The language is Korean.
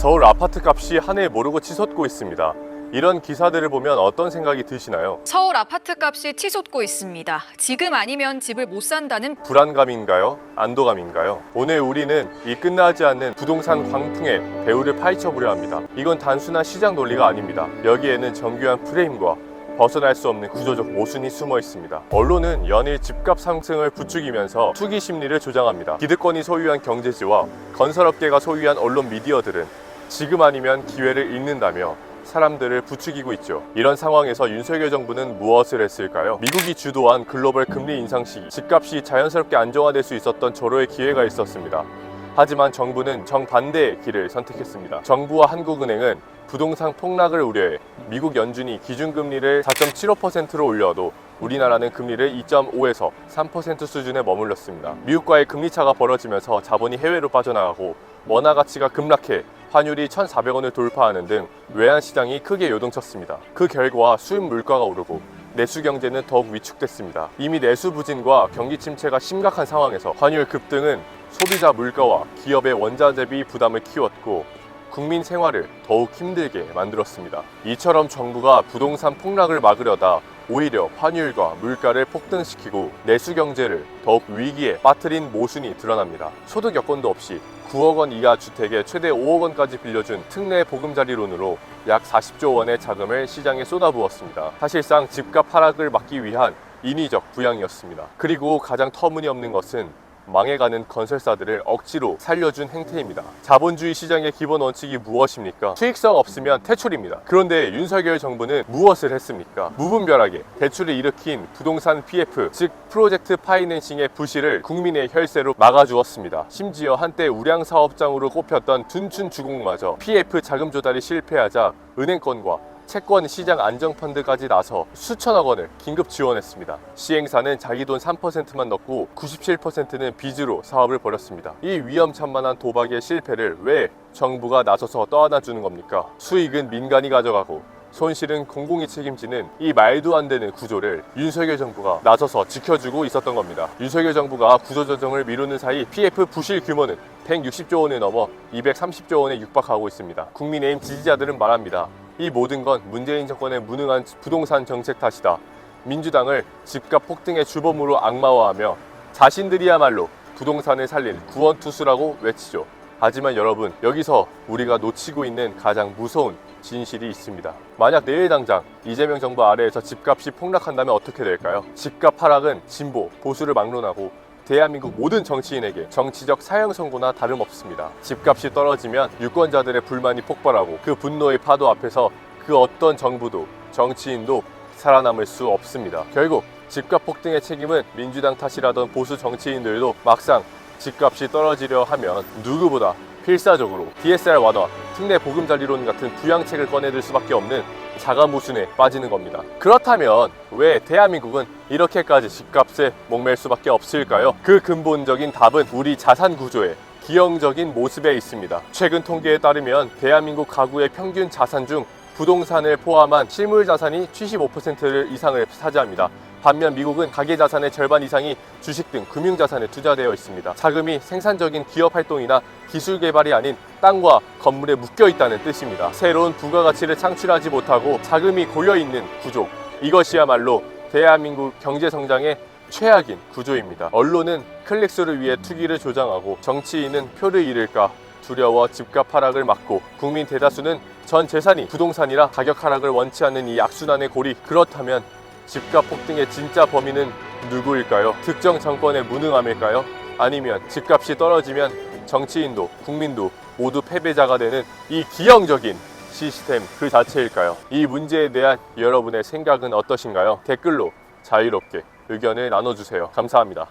서울 아파트 값이 한 해 모르고 치솟고 있습니다. 이런 기사들을 보면 어떤 생각이 드시나요? 서울 아파트 값이 치솟고 있습니다. 지금 아니면 집을 못 산다는 불안감인가요? 안도감인가요? 오늘 우리는 이 끝나지 않는 부동산 광풍의 배후를 파헤쳐 보려 합니다. 이건 단순한 시장 논리가 아닙니다. 여기에는 정교한 프레임과 벗어날 수 없는 구조적 모순이 숨어 있습니다. 언론은 연일 집값 상승을 부추기면서 투기 심리를 조장합니다. 기득권이 소유한 경제지와 건설업계가 소유한 언론 미디어들은 지금 아니면 기회를 잃는다며 사람들을 부추기고 있죠. 이런 상황에서 윤석열 정부는 무엇을 했을까요? 미국이 주도한 글로벌 금리 인상 시기 집값이 자연스럽게 안정화될 수 있었던 절호의 기회가 있었습니다. 하지만 정부는 정반대의 길을 선택했습니다. 정부와 한국은행은 부동산 폭락을 우려해 미국 연준이 기준금리를 4.75%로 올려도 우리나라는 금리를 2.5에서 3% 수준에 머물렀습니다. 미국과의 금리차가 벌어지면서 자본이 해외로 빠져나가고 원화 가치가 급락해 환율이 1,400원을 돌파하는 등 외환시장이 크게 요동쳤습니다. 그 결과 수입 물가가 오르고 내수 경제는 더욱 위축됐습니다. 이미 내수 부진과 경기 침체가 심각한 상황에서 환율 급등은 소비자 물가와 기업의 원자재비 부담을 키웠고 국민 생활을 더욱 힘들게 만들었습니다. 이처럼 정부가 부동산 폭락을 막으려다 오히려 환율과 물가를 폭등시키고 내수 경제를 더욱 위기에 빠뜨린 모순이 드러납니다. 소득 여건도 없이 9억 원 이하 주택에 최대 5억 원까지 빌려준 특례 보금자리론으로 약 40조 원의 자금을 시장에 쏟아부었습니다. 사실상 집값 하락을 막기 위한 인위적 부양이었습니다. 그리고 가장 터무니없는 것은 망해가는 건설사들을 억지로 살려준 행태입니다. 자본주의 시장의 기본 원칙이 무엇입니까? 수익성 없으면 퇴출입니다. 그런데 윤석열 정부는 무엇을 했습니까? 무분별하게 대출을 일으킨 부동산 PF, 즉 프로젝트 파이낸싱의 부실을 국민의 혈세로 막아주었습니다. 심지어 한때 우량사업장으로 꼽혔던 둔춘주공마저 PF 자금 조달이 실패하자 은행권과 채권 시장 안정펀드까지 나서 수천억 원을 긴급 지원했습니다. 시행사는 자기 돈 3%만 넣고 97%는 빚으로 사업을 벌였습니다. 이 위험천만한 도박의 실패를 왜 정부가 나서서 떠안아주는 겁니까? 수익은 민간이 가져가고 손실은 공공이 책임지는 이 말도 안 되는 구조를 윤석열 정부가 나서서 지켜주고 있었던 겁니다. 윤석열 정부가 구조조정을 미루는 사이 PF 부실 규모는 160조 원을 넘어 230조 원에 육박하고 있습니다. 국민의힘 지지자들은 말합니다. 이 모든 건 문재인 정권의 무능한 부동산 정책 탓이다. 민주당을 집값 폭등의 주범으로 악마화하며 자신들이야말로 부동산을 살릴 구원투수라고 외치죠. 하지만 여러분, 여기서 우리가 놓치고 있는 가장 무서운 진실이 있습니다. 만약 내일 당장 이재명 정부 아래에서 집값이 폭락한다면 어떻게 될까요? 집값 하락은 진보, 보수를 막론하고 대한민국 모든 정치인에게 정치적 사형 선고나 다름없습니다. 집값이 떨어지면 유권자들의 불만이 폭발하고 그 분노의 파도 앞에서 그 어떤 정부도 정치인도 살아남을 수 없습니다. 결국 집값 폭등의 책임은 민주당 탓이라던 보수 정치인들도 막상 집값이 떨어지려 하면 누구보다 필사적으로 DSR 완화, 특례 보금자리론 같은 부양책을 꺼내들 수밖에 없는 자가무순에 빠지는 겁니다. 그렇다면 왜 대한민국은 이렇게까지 집값에 목맬 수밖에 없을까요? 그 근본적인 답은 우리 자산 구조의 기형적인 모습에 있습니다. 최근 통계에 따르면 대한민국 가구의 평균 자산 중 부동산을 포함한 실물 자산이 75% 이상을 차지합니다. 반면 미국은 가계 자산의 절반 이상이 주식 등 금융자산에 투자되어 있습니다. 자금이 생산적인 기업 활동이나 기술 개발이 아닌 땅과 건물에 묶여 있다는 뜻입니다. 새로운 부가가치를 창출하지 못하고 자금이 고여있는 구조, 이것이야말로 대한민국 경제성장의 최악인 구조입니다. 언론은 클릭수를 위해 투기를 조장하고 정치인은 표를 잃을까 두려워 집값 하락을 막고 국민 대다수는 전 재산이 부동산이라 가격 하락을 원치 않는 이 악순환의 고리. 그렇다면 집값 폭등의 진짜 범인은 누구일까요? 특정 정권의 무능함일까요? 아니면 집값이 떨어지면 정치인도 국민도 모두 패배자가 되는 이 기형적인 시스템 그 자체일까요? 이 문제에 대한 여러분의 생각은 어떠신가요? 댓글로 자유롭게 의견을 나눠주세요. 감사합니다.